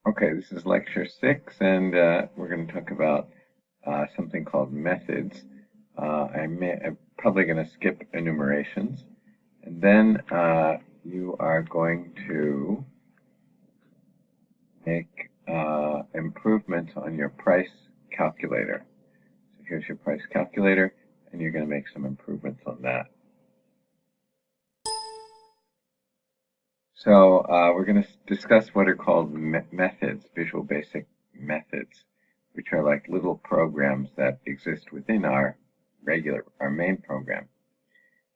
Okay, this is lecture 6, and we're going to talk about something called methods. I'm probably going to skip enumerations, and then you are going to make improvements on your price calculator. So here's your price calculator, and you're going to make some improvements on that. So we're going to discuss what are called methods, Visual Basic methods, which are like little programs that exist within our main program.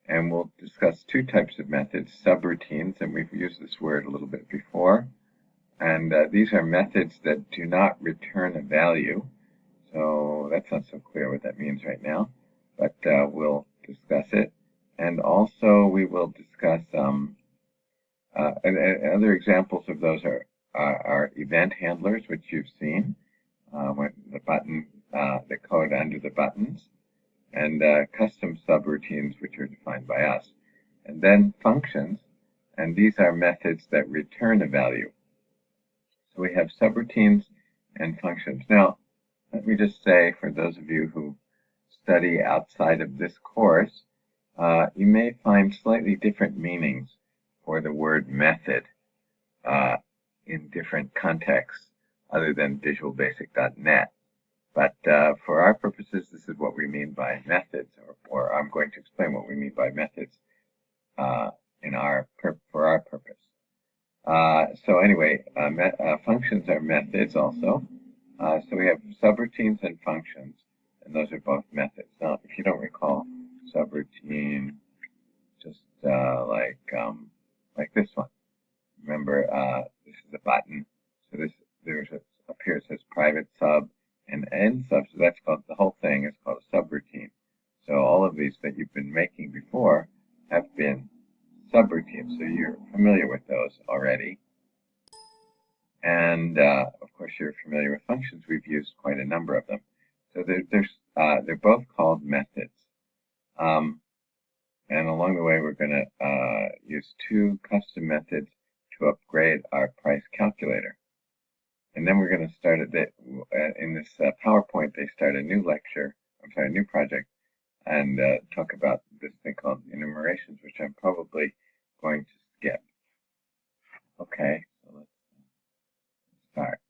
And we'll discuss two types of methods, subroutines, and we've used this word a little bit before. And these are methods that do not return a value. So that's not so clear what that means right now, but we'll discuss it. And also we will discuss and other examples of those are event handlers, which you've seen, when the code under the buttons, and custom subroutines, which are defined by us. And then functions, and these are methods that return a value. So we have subroutines and functions. Now, let me just say, for those of you who study outside of this course, you may find slightly different meanings for the word method in different contexts other than visualbasic.net. But for our purposes, this is what we mean by methods, or I'm going to explain what we mean by methods for our purpose. So anyway, functions are methods also. So we have subroutines and functions, and those are both methods. Now, if you don't recall, subroutine, just like this one. Remember, this is a button. So up here it says private sub and end sub. So that's called, the whole thing is called a subroutine. So all of these that you've been making before have been subroutines. So you're familiar with those already. And of course, you're familiar with functions. We've used quite a number of them. So they're both called methods. And along the way, we're going to use two custom methods to upgrade our price calculator. And then we're going to start in this PowerPoint, they start a new project, and talk about this thing called enumerations, which I'm probably going to skip. Okay, so let's start.